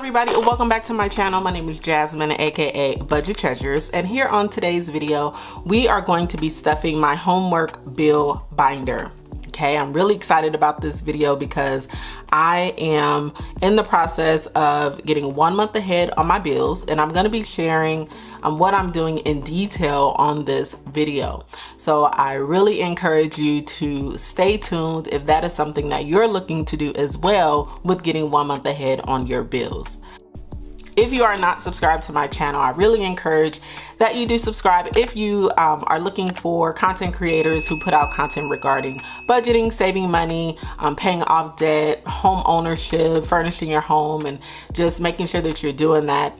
everybody, and welcome back to my channel. My name is Jasmine, aka Budget Treasures, and here on today's video we are going to be stuffing my homework bill binder. Okay, I'm really excited about this video because I am in the process of getting 1 month ahead on my bills, and I'm going to be sharing what I'm doing in detail on this video. So I really encourage you to stay tuned if that is something that you're looking to do as well with getting 1 month ahead on your bills. If you are not subscribed to my channel, I really encourage that you do subscribe if you are looking for content creators who put out content regarding budgeting, saving money, paying off debt, home ownership, furnishing your home, and just making sure that you're doing that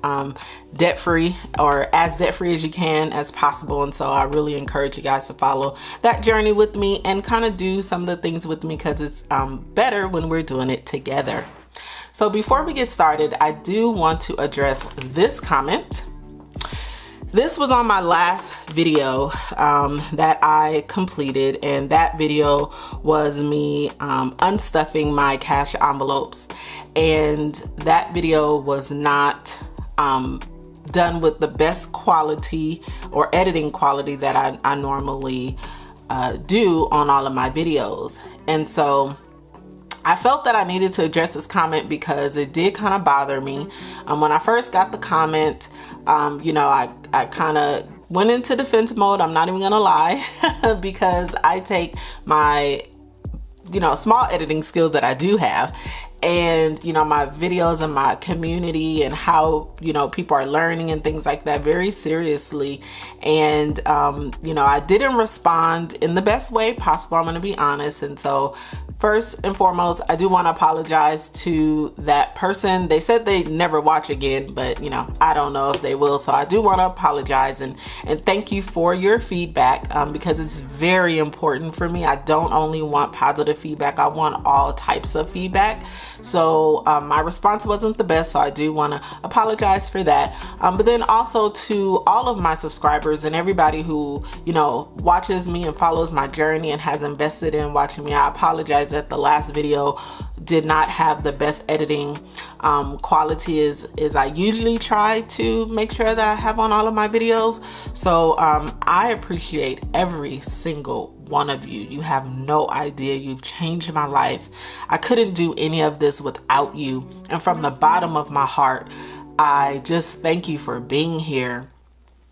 debt-free or as debt-free as you can as possible. And so I really encourage you guys to follow that journey with me and kind of do some of the things with me because it's better when we're doing it together. So before we get started, I do want to address this comment. This was on my last video that I completed, and that video was me unstuffing my cash envelopes, and that video was not done with the best quality or editing quality that I normally do on all of my videos. And so I felt that I needed to address this comment because it did kind of bother me. When I first got the comment, you know, I kind of went into defense mode. I'm not even gonna lie because I take my, you know, small editing skills that I do have, and you know, my videos and my community and how, you know, people are learning and things like that very seriously. And you know, I didn't respond in the best way possible, I'm gonna be honest. And so first and foremost, I do want to apologize to that person. They said they'd never watch again, but you know, I don't know if they will. So I do want to apologize and thank you for your feedback because it's very important for me. I don't only want positive feedback, I want all types of feedback. So my response wasn't the best, so I do want to apologize for that. But then also to all of my subscribers and everybody who, you know, watches me and follows my journey and has invested in watching me, I apologize that the last video did not have the best editing quality as I usually try to make sure that I have on all of my videos. So I appreciate every single one of you. You have no idea. You've changed my life. I couldn't do any of this without you. And from the bottom of my heart, I just thank you for being here.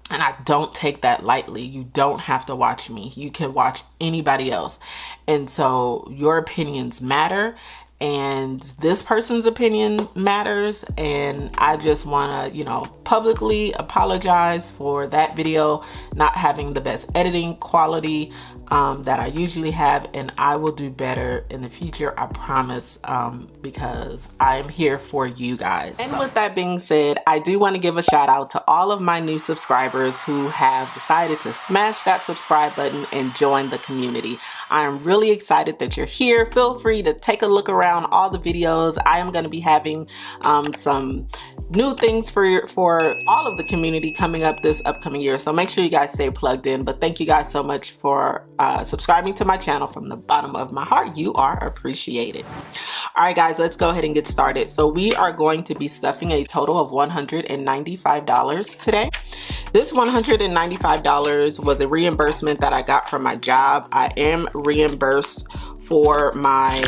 And I don't take that lightly. You don't have to watch me. You can watch anybody else. And so your opinions matter, and this person's opinion matters. And I just want to, you know, publicly apologize for that video not having the best editing quality that I usually have, and I will do better in the future, I promise, because I am here for you guys. And with that being said, I do want to give a shout out to all of my new subscribers who have decided to smash that subscribe button and join the community. I am really excited that you're here. Feel free to take a look around all the videos. I am going to be having some new things for all of the community coming up this upcoming year, so make sure you guys stay plugged in. But thank you guys so much for subscribing to my channel. From the bottom of my heart, you are appreciated. All right guys, let's go ahead and get started. So we are going to be stuffing a total of $195 today. This $195 was a reimbursement that I got from my job. I am reimbursed for my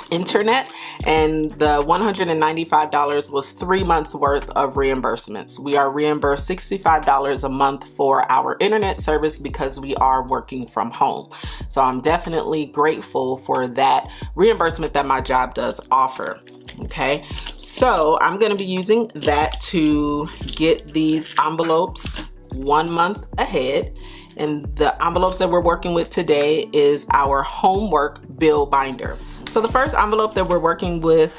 internet, and the $195 was 3 months worth of reimbursements. We are reimbursed $65 a month for our internet service because we are working from home. So I'm definitely grateful for that reimbursement that my job does offer. Okay, so I'm going to be using that to get these envelopes 1 month ahead. And the envelopes that we're working with today is our homework bill binder. So the first envelope that we're working with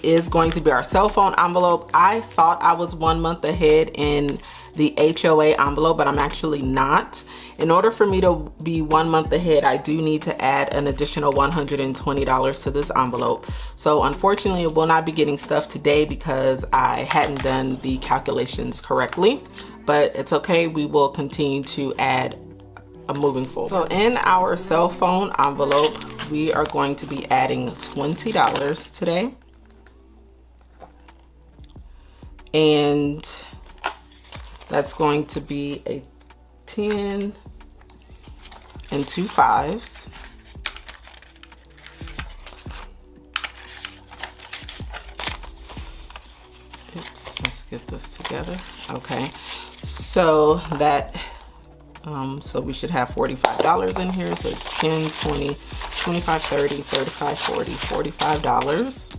is going to be our cell phone envelope. I thought I was 1 month ahead in the HOA envelope, but I'm actually not. In order for me to be 1 month ahead, I do need to add an additional $120 to this envelope. So unfortunately, it will not be getting stuffed today because I hadn't done the calculations correctly, but it's okay. We will continue to add moving forward. So in our cell phone envelope, we are going to be adding $20 today. and that's going to be a 10 and 2 5s. Oops, let's get this together. Okay, so that so we should have $45 in here. So it's 10, 20, 25, 30, 35, 40, $45.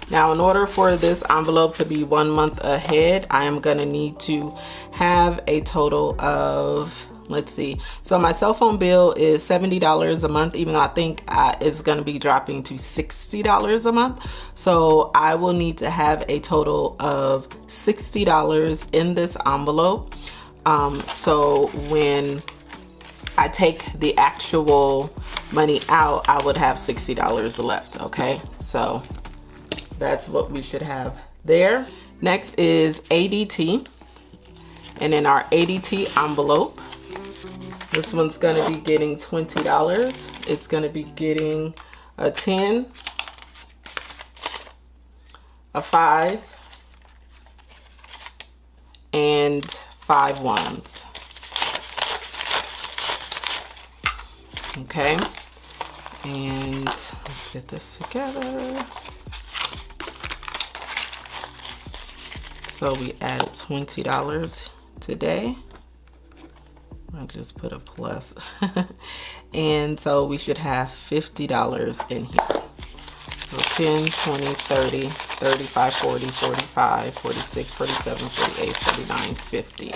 Now, in order for this envelope to be 1 month ahead, I am gonna need to have a total of, let's see, so my cell phone bill is $70 a month, even though I think it's gonna be dropping to $60 a month. So I will need to have a total of $60 in this envelope. So when I take the actual money out, I would have $60 left, okay? So that's what we should have there. Next is ADT. And in our ADT envelope, this one's gonna be getting $20. It's gonna be getting a 10, a 5, and 5 1s. Okay, and let's get this together. So we added $20 today. I just put a plus. And so we should have $50 in here. So 10, 20, 30, 35, 40, 45, 46, 47, 48, 49, 50.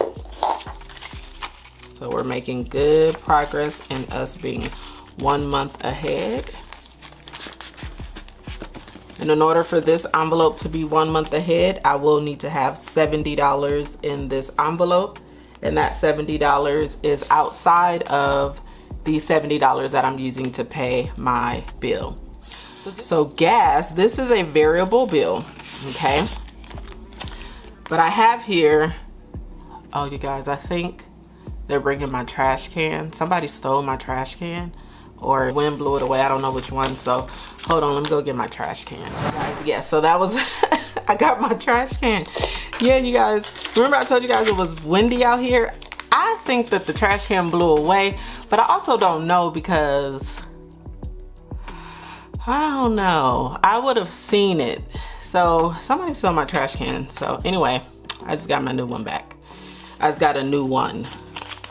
So we're making good progress in us being 1 month ahead. And in order for this envelope to be 1 month ahead, I will need to have $70 in this envelope. And that $70 is outside of the $70 that I'm using to pay my bill. So gas, this is a variable bill, okay? But I have here, oh, you guys, I think they're bringing my trash can. Somebody stole my trash can, or wind blew it away. I don't know which one. So hold on, let me go get my trash can. Guys, yeah, so that was, I got my trash can. Yeah, you guys, remember I told you guys it was windy out here? I think that the trash can blew away, but I also don't know because, I don't know. I would have seen it. So somebody stole my trash can. So anyway, I just got my new one back. I just got a new one.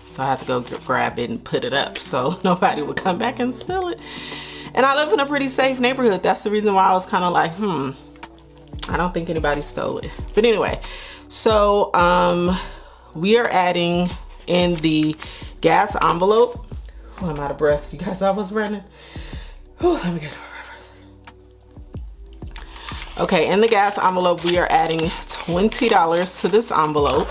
So I have to go grab it and put it up so nobody would come back and steal it. And I live in a pretty safe neighborhood. That's the reason why I was kind of like, I don't think anybody stole it. But anyway, so we are adding in the gas envelope. Oh, I'm out of breath. You guys, I was running. Oh, let me get okay, in the gas envelope, we are adding $20 to this envelope.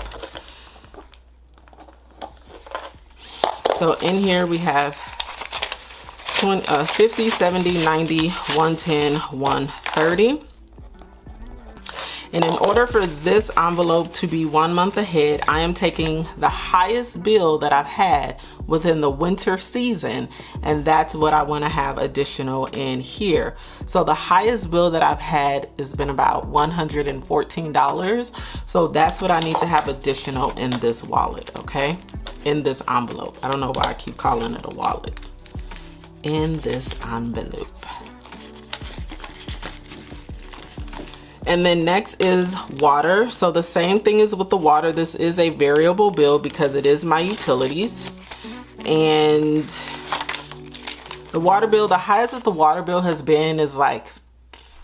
So in here we have 50, 70, 90, 110, 130. And in order for this envelope to be 1 month ahead, I am taking the highest bill that I've had within the winter season, and that's what I want to have additional in here. So the highest bill that I've had has been about $114. So that's what I need to have additional in this wallet, okay? In this envelope. I don't know why I keep calling it a wallet. In this envelope. And then next is water. So the same thing is with the water. This is a variable bill because it is my utilities. And the water bill, the highest that the water bill has been is like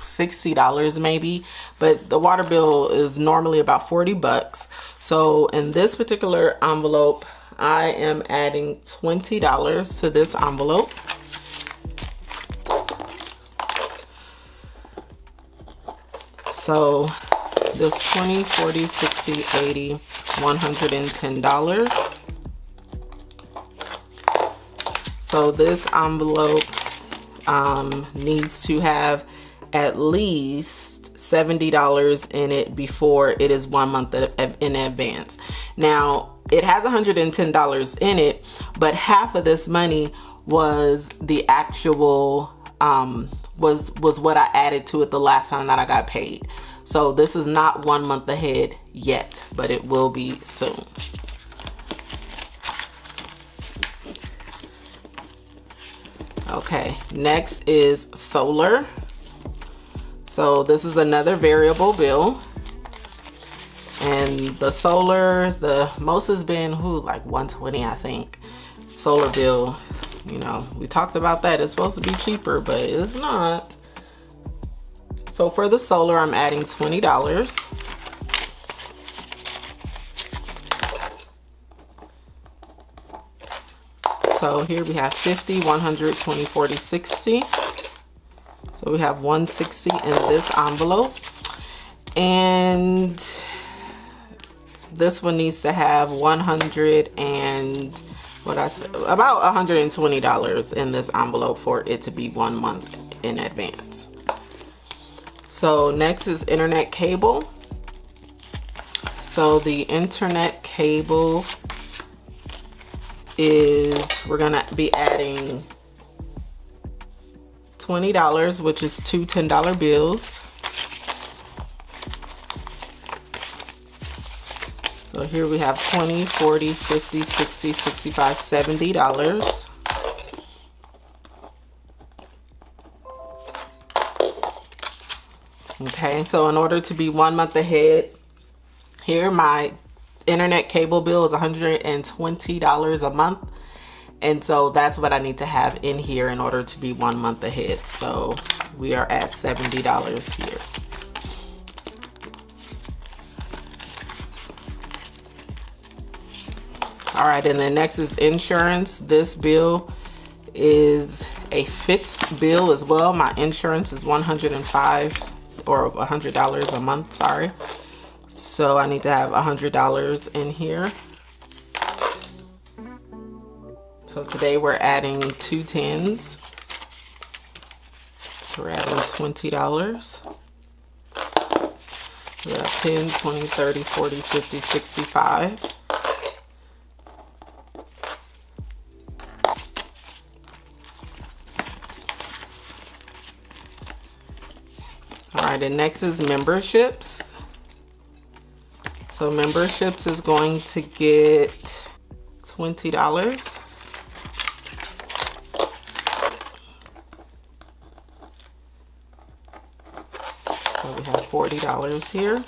$60 maybe, but the water bill is normally about 40 bucks. So in this particular envelope, I am adding $20 to this envelope. So this 20, 40, 60, 80, $110. So this envelope needs to have at least $70 in it before it is 1 month in advance. Now, it has $110 in it, but half of this money was the actual was what I added to it the last time that I got paid. So this is not 1 month ahead yet, but it will be soon. Okay, next is solar. So this is another variable bill. And the solar, the most has been like 120, I think. Solar bill, you know, we talked about that. It's supposed to be cheaper, but it's not. So for the solar, I'm adding $20. So here we have 50, 100, 20, 40, 60. So we have 160 in this envelope. And this one needs to have 100 and what I said, about $120 in this envelope for it to be 1 month in advance. So next is internet cable. So the internet cable is, we're gonna be adding $20, which is two $10 bills. So here we have 20, 40, 50, 60, 65, $70. Okay, so in order to be 1 month ahead, here my internet cable bill is $120 a month. And so that's what I need to have in here in order to be 1 month ahead. So we are at $70 here. All right, and then next is insurance. This bill is a fixed bill as well. My insurance is $105 or $100 a month, sorry. So I need to have $100 in here. So today we're adding two tens. So we're adding $20. We have 10, 20, 30, 40, 50, 65. All right, and next is memberships. So memberships is going to get $20. So we have $40 here.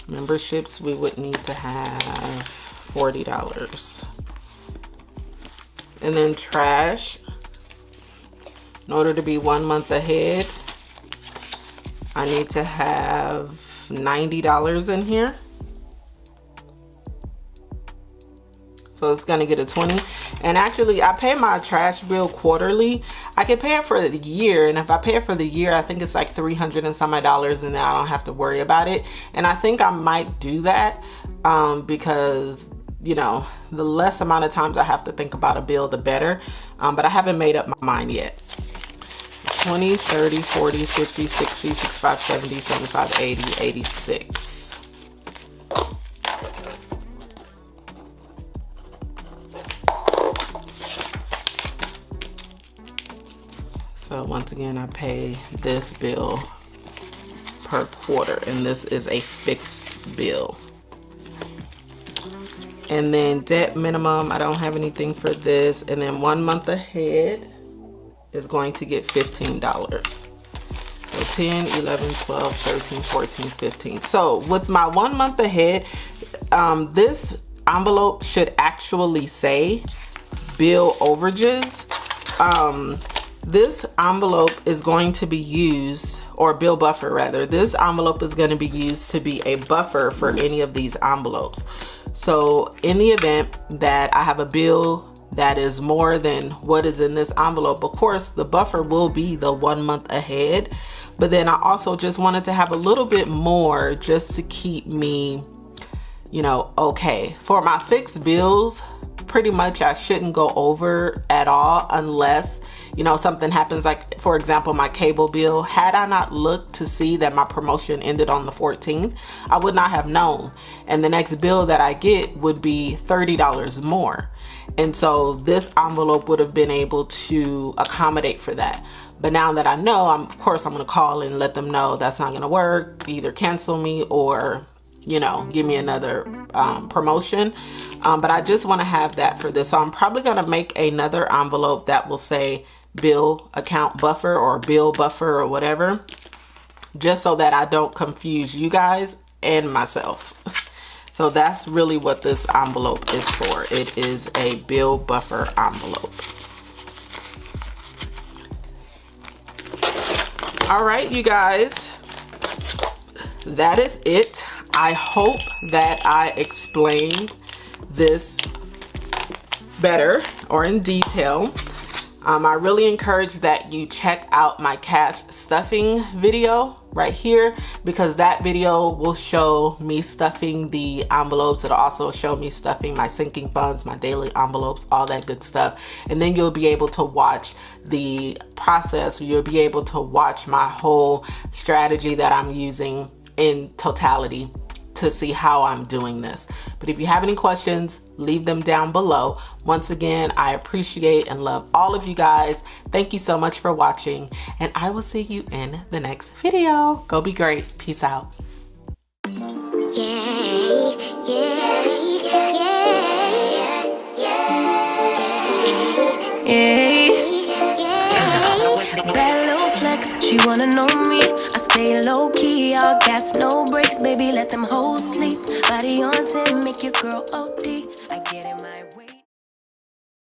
Memberships, we would need to have $40. And then trash. In order to be 1 month ahead, I need to have $90 in here. So it's gonna get a 20. And actually, I pay my trash bill quarterly. I can pay it for the year, and if I pay it for the year, I think it's like $300 and some dollars, and then I don't have to worry about it. And I think I might do that because, you know, the less amount of times I have to think about a bill, the better. But I haven't made up my mind yet. 20, 30, 40, 50, 60, 65, 70, 75, 80, 86. So once again, I pay this bill per quarter, and this is a fixed bill. And then debt minimum, I don't have anything for this. And then 1 month ahead is going to get $15. So 10, 11, 12, 13, 14, 15. So with my 1 month ahead, this envelope should actually say bill overages. This envelope is going to be used, or bill buffer rather, this envelope is going to be used to be a buffer for any of these envelopes. So in the event that I have a bill that is more than what is in this envelope, of course the buffer will be the 1 month ahead, but then I also just wanted to have a little bit more just to keep me, you know, okay. For my fixed bills, pretty much I shouldn't go over at all unless, you know, something happens. Like, for example, my cable bill, had I not looked to see that my promotion ended on the 14th, I would not have known. And the next bill that I get would be $30 more. And so this envelope would have been able to accommodate for that. But now that I know, of course, I'm going to call and let them know that's not going to work. Either cancel me or, you know, give me another promotion. But I just want to have that for this. So I'm probably going to make another envelope that will say bill account buffer or bill buffer or whatever, just so that I don't confuse you guys and myself. So that's really what this envelope is for. It is a bill buffer envelope. All right, you guys, that is it. I hope that I explained this better or in detail. I really encourage that you check out my cash stuffing video right here, because that video will show me stuffing the envelopes. It'll also show me stuffing my sinking funds, my daily envelopes, all that good stuff. And then you'll be able to watch the process. You'll be able to watch my whole strategy that I'm using in totality to see how I'm doing this. But if you have any questions, leave them down below. Once again, I appreciate and love all of you guys. Thank you so much for watching, and I will see you in the next video. Go be great. Peace out. Bad little flex, she wanna know me. I stay low key, all gas, no brakes, baby. Let them hoes sleep. Body on 10, make your girl OD. I get it.